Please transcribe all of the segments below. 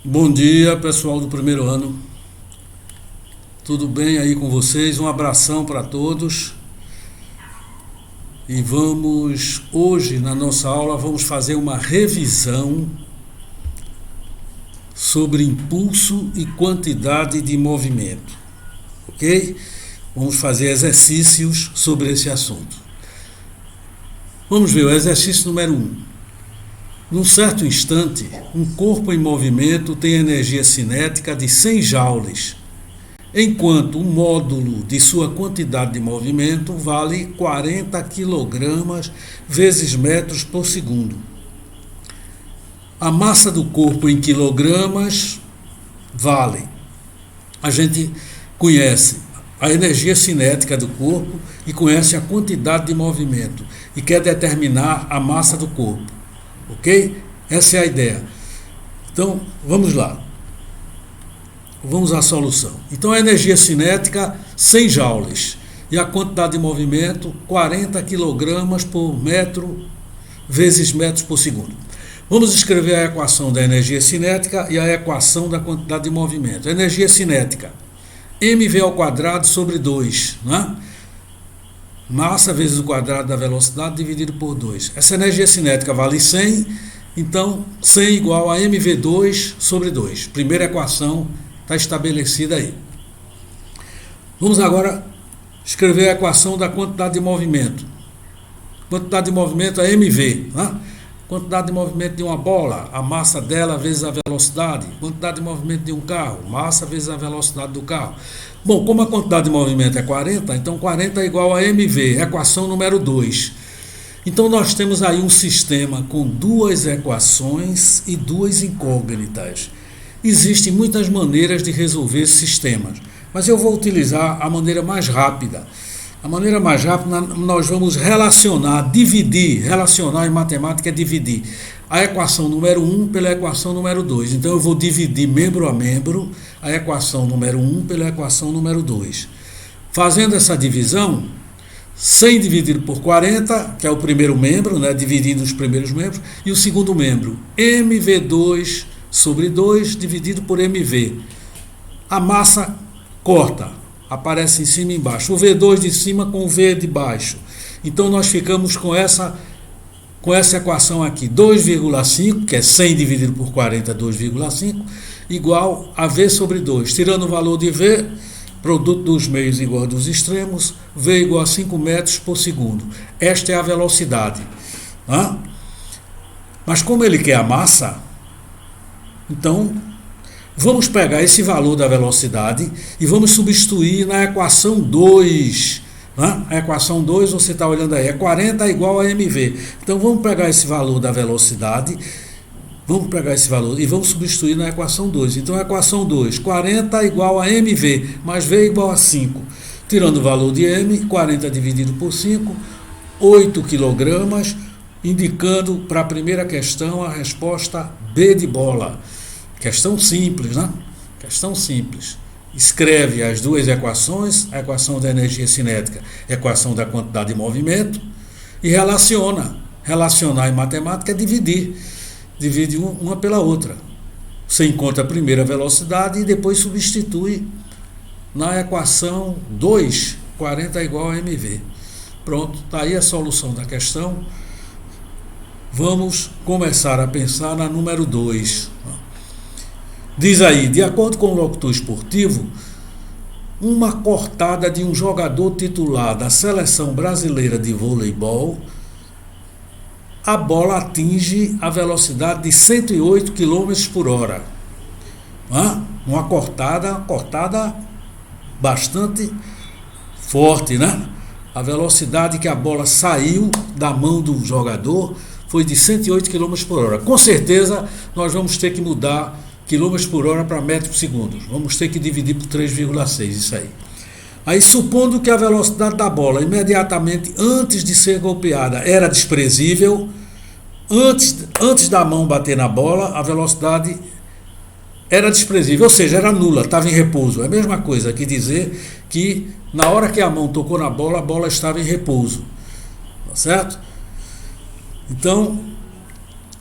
Bom dia, pessoal do primeiro ano. Tudo bem aí com vocês? Um abração para todos. E hoje na nossa aula, vamos fazer uma revisão sobre impulso e quantidade de movimento. Ok? Vamos fazer exercícios sobre esse assunto. Vamos ver o exercício número 1. Num certo instante, um corpo em movimento tem energia cinética de 100 joules, enquanto o módulo de sua quantidade de movimento vale 40 kg vezes metros por segundo. A massa do corpo em quilogramas vale. A gente conhece a energia cinética do corpo e conhece a quantidade de movimento e quer determinar a massa do corpo. Ok? Essa é a ideia. Então, vamos lá. Vamos à solução. Então, a energia cinética, 100 joules. E a quantidade de movimento, 40 kg por metro vezes metros por segundo. Vamos escrever a equação da energia cinética e a equação da quantidade de movimento. Energia cinética, mv ao quadrado sobre 2, né? Massa vezes o quadrado da velocidade dividido por 2. Essa energia cinética vale 100, então 100 igual a mv2 sobre 2. Primeira equação está estabelecida aí. Vamos agora escrever a equação da quantidade de movimento. Quantidade de movimento é mv, né? Quantidade de movimento de uma bola, a massa dela vezes a velocidade. Quantidade de movimento de um carro, massa vezes a velocidade do carro. Bom, como a quantidade de movimento é 40, então 40 é igual a mv, equação número 2. Então nós temos aí um sistema com duas equações e duas incógnitas. Existem muitas maneiras de resolver esses sistemas, mas eu vou utilizar a maneira mais rápida. A maneira mais rápida, nós vamos relacionar, dividir. Relacionar em matemática é dividir a equação número 1 pela equação número 2. Então eu vou dividir membro a membro a equação número 1 pela equação número 2. Fazendo essa divisão, 100 dividido por 40, que é o primeiro membro, né, dividindo os primeiros membros, e o segundo membro, mv2 sobre 2 dividido por mv. A massa corta. Aparece em cima e embaixo, o V2 de cima com o V de baixo. Então nós ficamos com essa equação aqui, 2,5, que é 100 dividido por 40, 2,5, igual a V sobre 2. Tirando o valor de V, produto dos meios igual dos extremos, V igual a 5 metros por segundo. Esta é a velocidade. Né? Mas como ele quer a massa, então vamos pegar esse valor da velocidade e vamos substituir na equação 2. Né? A equação 2, você está olhando aí, é 40 igual a mv. Então vamos pegar esse valor da velocidade, vamos pegar esse valor e vamos substituir na equação 2. Então a equação 2, 40 igual a mv, mais v igual a 5. Tirando o valor de m, 40 dividido por 5, 8 kg, indicando para a primeira questão a resposta B de bola. Questão simples, né? Questão simples. Escreve as duas equações, a equação da energia cinética, a equação da quantidade de movimento, e relaciona. Relacionar em matemática é dividir. Divide uma pela outra. Você encontra a primeira velocidade e depois substitui na equação 2, 40 igual a mv. Pronto, está aí a solução da questão. Vamos começar a pensar na número 2. Diz aí, de acordo com o locutor esportivo, uma cortada de um jogador titular da seleção brasileira de voleibol, a bola atinge a velocidade de 108 km por hora. Uma cortada bastante forte, né? A velocidade que a bola saiu da mão do jogador foi de 108 km por hora. Com certeza nós vamos ter que mudar quilômetros por hora para metros por segundo. Vamos ter que dividir por 3,6, isso aí. Aí, supondo que a velocidade da bola, imediatamente antes de ser golpeada, era desprezível, antes da mão bater na bola, a velocidade era desprezível, ou seja, era nula, estava em repouso. É a mesma coisa que dizer que na hora que a mão tocou na bola, a bola estava em repouso. Tá certo? Então,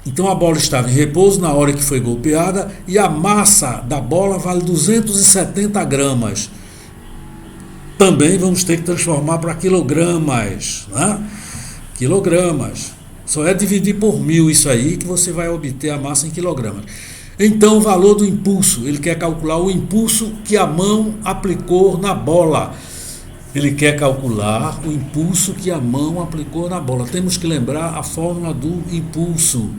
Então a bola estava em repouso na hora que foi golpeada e a massa da bola vale 270 gramas. Também vamos ter que transformar para quilogramas, né? Quilogramas. Só é dividir por 1000 isso aí que você vai obter a massa em quilogramas. Então o valor do impulso, ele quer calcular o impulso que a mão aplicou na bola. Ele quer calcular o impulso que a mão aplicou na bola. Temos que lembrar a fórmula do impulso.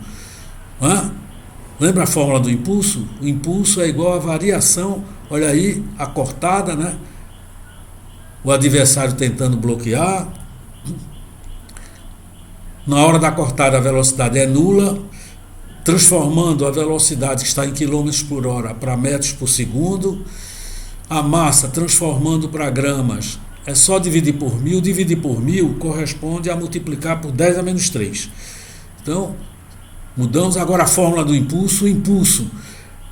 Lembra a fórmula do impulso? O impulso é igual a variação, olha aí, a cortada, né? O adversário tentando bloquear. Na hora da cortada a velocidade é nula, transformando a velocidade que está em quilômetros por hora para metros por segundo. A massa transformando para gramas é só dividir por 1000. Dividir por 1000 corresponde a multiplicar por 10 a menos 3. Então, mudamos agora a fórmula do impulso.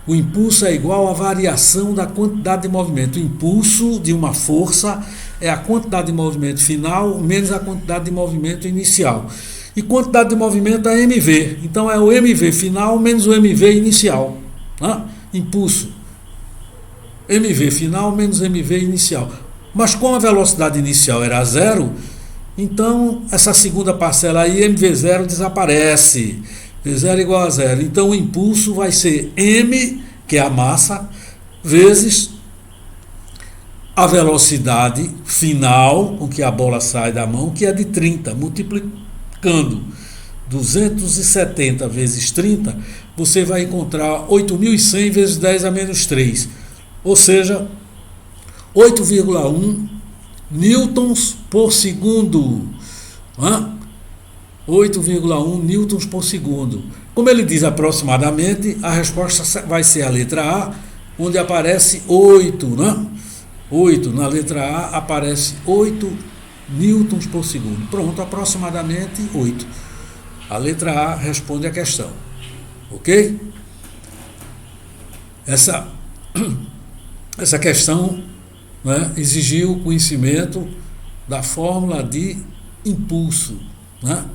O impulso é igual à variação da quantidade de movimento. O impulso de uma força é a quantidade de movimento final menos a quantidade de movimento inicial. E quantidade de movimento é mv. Então é o mv final menos o mv inicial. Impulso. mv final menos mv inicial. Mas como a velocidade inicial era zero, então essa segunda parcela aí, mv0, desaparece. V0 igual a zero. Então o impulso vai ser m, que é a massa, vezes a velocidade final com que a bola sai da mão, que é de 30. Multiplicando 270 vezes 30, você vai encontrar 8.100 vezes 10 a menos 3. Ou seja, 8,1 newtons por segundo. 8,1 newtons por segundo. Como ele diz aproximadamente, a resposta vai ser a letra A, onde aparece 8, né? 8, na letra A aparece 8 newtons por segundo. Pronto, aproximadamente 8. A letra A responde a questão. Ok? Essa questão, né, exigiu o conhecimento da fórmula de impulso.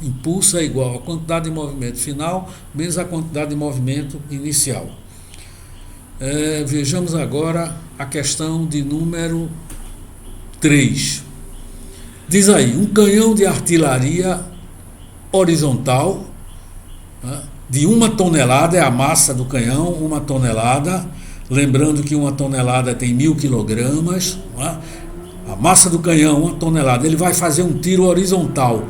Impulso é igual à quantidade de movimento final menos a quantidade de movimento inicial. Vejamos agora a questão de número 3. Diz aí, um canhão de artilharia horizontal, de 1 tonelada, é a massa do canhão, 1 tonelada, lembrando que 1 tonelada tem 1000 quilogramas, a massa do canhão, 1 tonelada, ele vai fazer um tiro horizontal.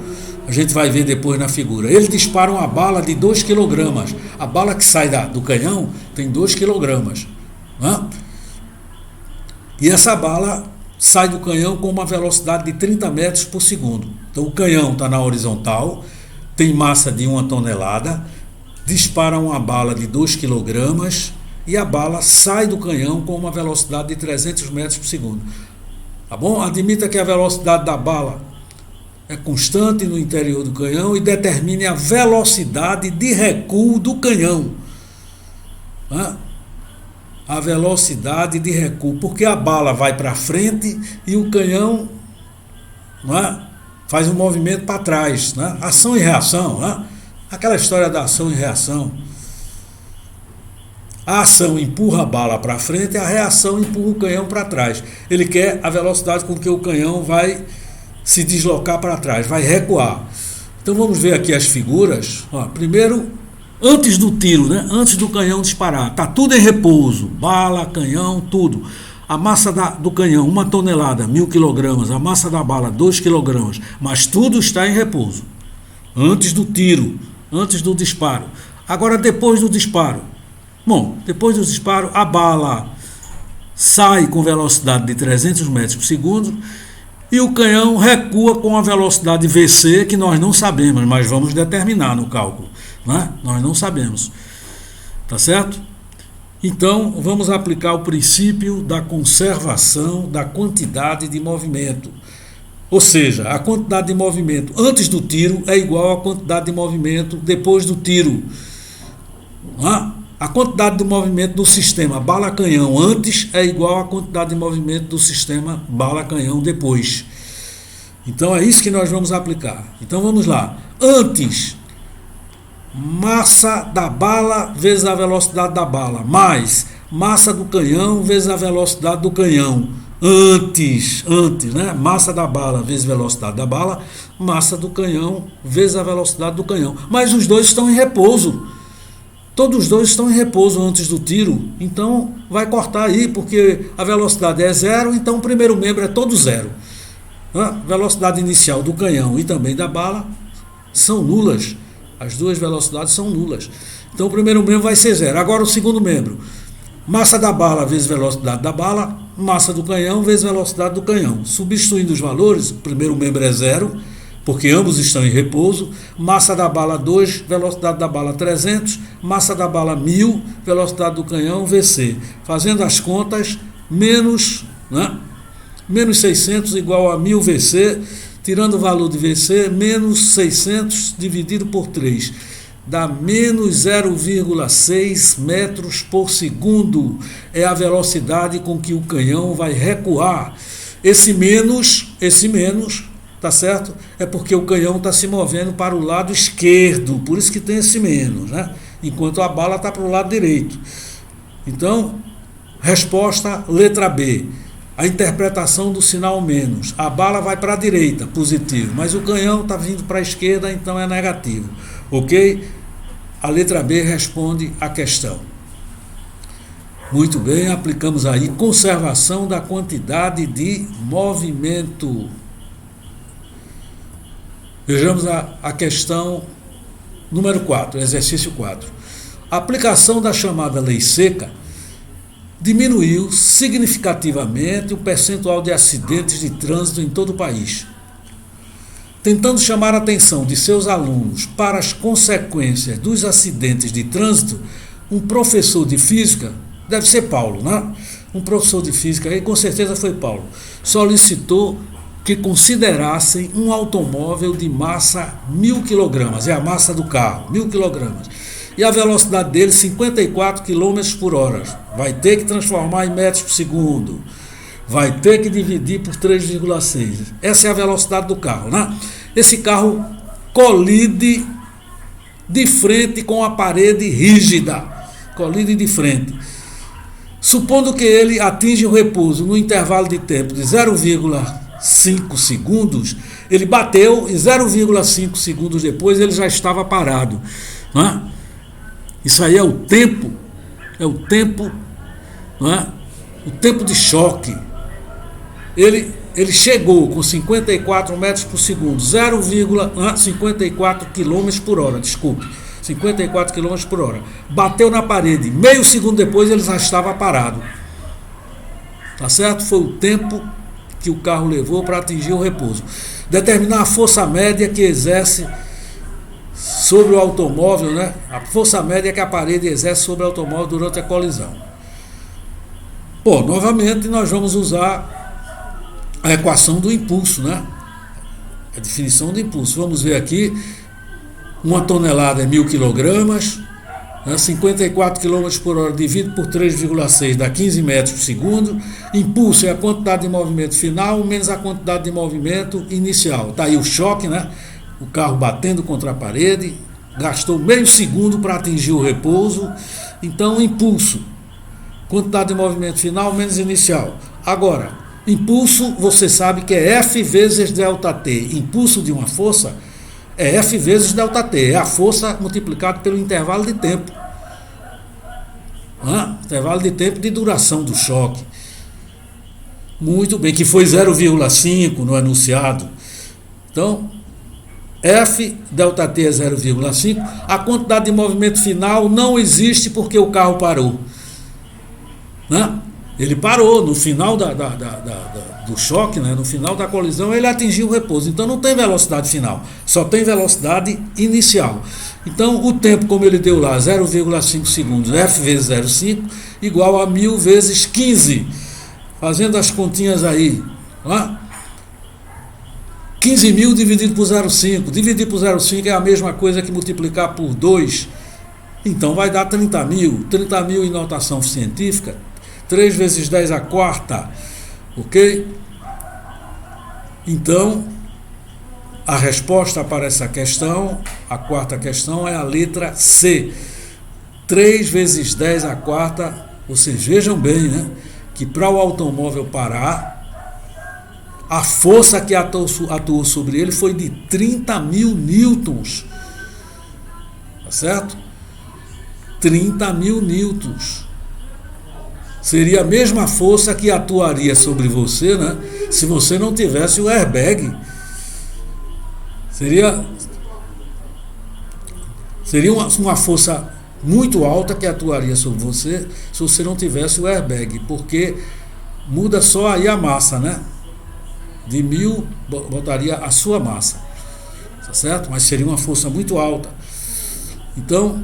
A gente vai ver depois na figura. Ele dispara uma bala de 2 kg. A bala que sai do canhão tem 2 kg. E essa bala sai do canhão com uma velocidade de 30 metros por segundo. Então o canhão está na horizontal, tem massa de 1 tonelada, dispara uma bala de 2 kg e a bala sai do canhão com uma velocidade de 300 metros por segundo. Tá bom? Admita que a velocidade da bala é constante no interior do canhão e determine a velocidade de recuo do canhão. A velocidade de recuo, porque a bala vai para frente e o canhão faz um movimento para trás. Ação e reação. Aquela história da ação e reação. A ação empurra a bala para frente e a reação empurra o canhão para trás. Ele quer a velocidade com que o canhão vai se deslocar para trás, vai recuar. Então vamos ver aqui as figuras. Primeiro, antes do tiro, antes do canhão disparar, está tudo em repouso, bala, canhão, tudo. A massa do canhão, 1 tonelada, 1000 kg, a massa da bala, 2 kg, mas tudo está em repouso. Antes do tiro, antes do disparo. Agora, depois do disparo. Depois do disparo, a bala sai com velocidade de 300 metros por segundo, e o canhão recua com a velocidade VC, que nós não sabemos, mas vamos determinar no cálculo. Nós não sabemos. Tá certo? Então, vamos aplicar o princípio da conservação da quantidade de movimento. Ou seja, a quantidade de movimento antes do tiro é igual à quantidade de movimento depois do tiro. A quantidade de movimento do sistema bala-canhão antes é igual à quantidade de movimento do sistema bala-canhão depois. Então é isso que nós vamos aplicar. Então vamos lá. Antes massa da bala vezes a velocidade da bala, mais massa do canhão vezes a velocidade do canhão. Antes, né? Massa da bala vezes velocidade da bala, massa do canhão vezes a velocidade do canhão. Mas os dois estão em repouso. Todos os dois estão em repouso antes do tiro. Então vai cortar aí, porque a velocidade é zero, então o primeiro membro é todo zero. A velocidade inicial do canhão e também da bala são nulas. As duas velocidades são nulas. Então o primeiro membro vai ser zero. Agora o segundo membro. Massa da bala vezes velocidade da bala, massa do canhão vezes velocidade do canhão. Substituindo os valores, o primeiro membro é zero, porque ambos estão em repouso. Massa da bala 2, velocidade da bala 300, massa da bala 1000, velocidade do canhão VC. Fazendo as contas, menos 600 igual a 1000 VC, tirando o valor de VC, menos 600 dividido por 3. Dá menos 0,6 metros por segundo. É a velocidade com que o canhão vai recuar. Esse menos, tá certo? É porque o canhão está se movendo para o lado esquerdo, por isso que tem esse menos, né? Enquanto a bala está para o lado direito. Então, resposta letra B. A interpretação do sinal menos. A bala vai para a direita, positivo, mas o canhão está vindo para a esquerda, então é negativo. Ok? A letra B responde a questão. Muito bem, aplicamos aí conservação da quantidade de movimento. Vejamos a questão número 4, exercício 4. A aplicação da chamada lei seca diminuiu significativamente o percentual de acidentes de trânsito em todo o país. Tentando chamar a atenção de seus alunos para as consequências dos acidentes de trânsito, um professor de física, deve ser Paulo, né? Um professor de física, aí com certeza foi Paulo, solicitou que considerassem um automóvel de massa 1000 kg, é a massa do carro, 1000 kg, e a velocidade dele 54 km por hora. Vai ter que transformar em metros por segundo. Vai ter que dividir por 3,6. Essa é a velocidade do carro, né? Esse carro colide de frente com a parede rígida. Colide de frente. Supondo que ele atinge o repouso no intervalo de tempo de 0,5 segundos, ele bateu e 0,5 segundos depois ele já estava parado, né? Isso aí é o tempo, né? O tempo de choque. Ele chegou com 54 metros por segundo, 54 km por hora, 54 km por hora. Bateu na parede, meio segundo depois ele já estava parado. Tá certo? Foi o tempo que o carro levou para atingir o repouso. Determinar a força média que exerce sobre o automóvel, né? A força média que a parede exerce sobre o automóvel durante a colisão. Bom, novamente nós vamos usar a equação do impulso, né? A definição do impulso. Vamos ver aqui, uma tonelada é 1000 kg, né? 54 km por hora dividido por 3,6 dá 15 metros por segundo. Impulso é a quantidade de movimento final menos a quantidade de movimento inicial. Está aí o choque, né? O carro batendo contra a parede, gastou meio segundo para atingir o repouso. Então, impulso, quantidade de movimento final menos inicial. Agora, impulso, você sabe que é F vezes ΔT. Impulso de uma força é F vezes ΔT. É a força multiplicada pelo intervalo de tempo. Intervalo de tempo de duração do choque. Muito bem, que foi 0,5 no enunciado. Então, F ΔT é 0,5. A quantidade de movimento final não existe porque o carro parou. Né? Ele parou no final do choque, né? No final da colisão ele atingiu o repouso. Então não tem velocidade final, só tem velocidade inicial. Então o tempo, como ele deu lá, 0,5 segundos, F vezes 0,5, igual a 1000 vezes 15. Fazendo as continhas aí, né? 15.000 dividido por 0,5. Dividir por 0,5 é a mesma coisa que multiplicar por 2. Então vai dar 30.000. 30.000 em notação científica. 3 vezes 10 a quarta. Ok? Então, a resposta para essa questão, a quarta questão, é a letra C. 3 vezes 10 a quarta. Vocês vejam bem, né? Que para o automóvel parar, a força que atuou sobre ele foi de 30 mil newtons. Tá certo? 30 mil newtons. Seria a mesma força que atuaria sobre você, né? Se você não tivesse o airbag. Seria uma força muito alta que atuaria sobre você se você não tivesse o airbag, porque muda só aí a massa, né? De 1000 botaria a sua massa, tá certo? Mas seria uma força muito alta. Então,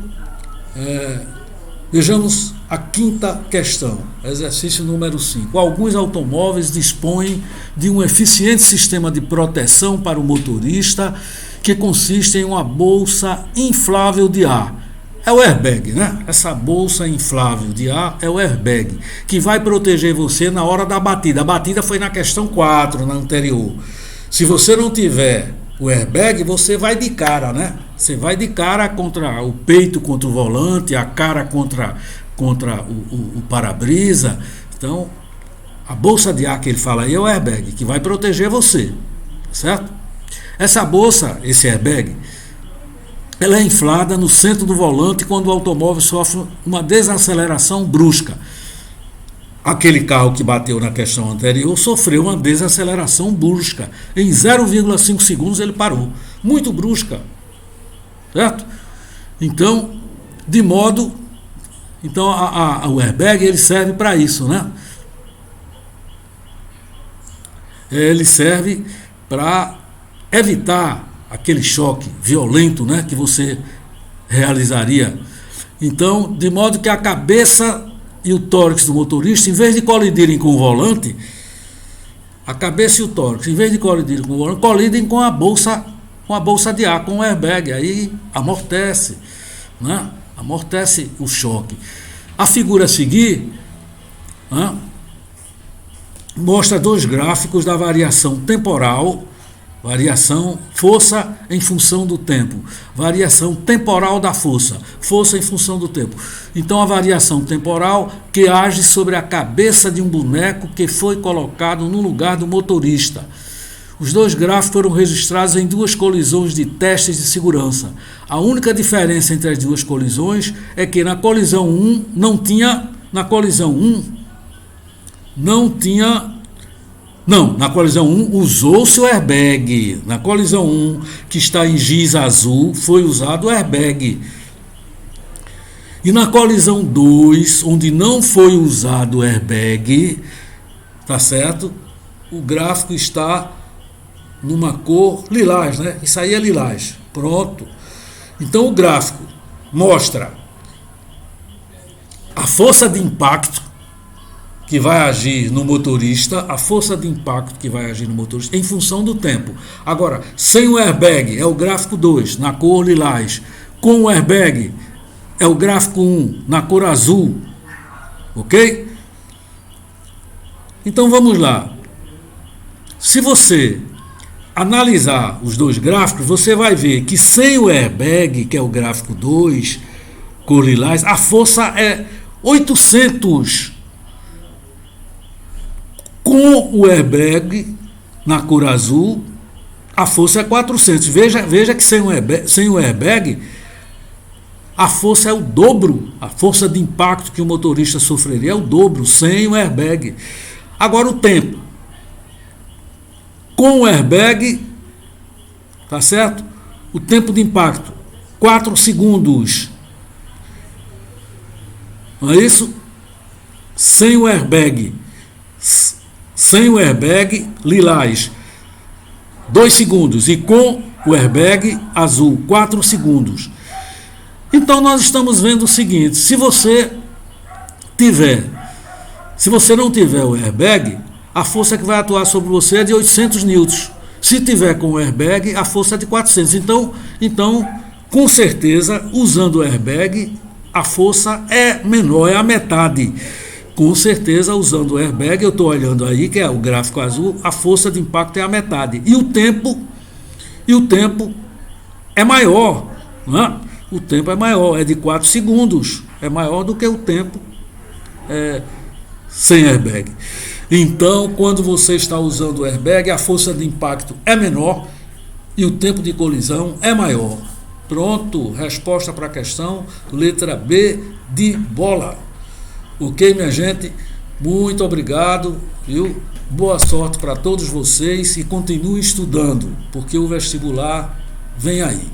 vejamos a quinta questão, exercício número 5. Alguns automóveis dispõem de um eficiente sistema de proteção para o motorista que consiste em uma bolsa inflável de ar. É o airbag, né? Essa bolsa inflável de ar é o airbag, que vai proteger você na hora da batida. A batida foi na questão 4, na anterior. Se você não tiver o airbag, você vai de cara, né? Você vai de cara contra o peito, contra o volante, a cara contra o para-brisa. Então, a bolsa de ar que ele fala aí é o airbag, que vai proteger você, certo? Essa bolsa, esse airbag, ela é inflada no centro do volante quando o automóvel sofre uma desaceleração brusca. Aquele carro que bateu na questão anterior sofreu uma desaceleração brusca. Em 0,5 segundos ele parou. Muito brusca. Certo? Então, o airbag ele serve para isso, né? Ele serve para evitar aquele choque violento, né, que você realizaria. Então, de modo que a cabeça e o tórax do motorista, em vez de colidirem com o volante, a cabeça e o tórax, em vez de colidirem com o volante, colidem com a bolsa de ar, com o airbag. Aí amortece, né? Amortece o choque. A figura a seguir, né, mostra 2 gráficos da variação temporal. Variação, força em função do tempo. Variação temporal da força. Força em função do tempo. Então, a variação temporal que age sobre a cabeça de um boneco que foi colocado no lugar do motorista. Os 2 gráficos foram registrados em 2 colisões de testes de segurança. A única diferença entre as 2 colisões é que na colisão 1 na colisão 1 usou-se o airbag. Na colisão 1, que está em giz azul, foi usado o airbag. E na colisão 2, onde não foi usado o airbag, tá certo? O gráfico está numa cor lilás, né? Isso aí é lilás. Pronto. Então o gráfico mostra a força de impacto que vai agir no motorista, a força de impacto que vai agir no motorista em função do tempo. Agora, sem o airbag é o gráfico 2, na cor lilás. Com o airbag é o gráfico 1, na cor azul. Ok? Então vamos lá. Se você analisar os 2 gráficos, você vai ver que sem o airbag, que é o gráfico 2, cor lilás, a força é 800. Com o airbag, na cor azul, a força é 400. Veja que sem o airbag, a força é o dobro. A força de impacto que o motorista sofreria é o dobro, sem o airbag. Agora o tempo. Com o airbag, tá certo? O tempo de impacto, 4 segundos. Não é isso? Sem o airbag, lilás, 2 segundos. E com o airbag azul, 4 segundos. Então nós estamos vendo o seguinte: se você não tiver o airbag, a força que vai atuar sobre você é de 800 newtons. Se tiver com o airbag, a força é de 400. Então, com certeza, usando o airbag, a força é menor, é a metade. Com certeza, usando o airbag, eu estou olhando aí, que é o gráfico azul, a força de impacto é a metade. E o tempo E o tempo é maior, não é? O tempo é maior, é de 4 segundos, é maior do que o tempo sem airbag. Então, quando você está usando o airbag, a força de impacto é menor e o tempo de colisão é maior. Pronto, resposta para a questão, letra B de bola. Ok, minha gente? Muito obrigado, viu? Boa sorte para todos vocês e continue estudando, porque o vestibular vem aí.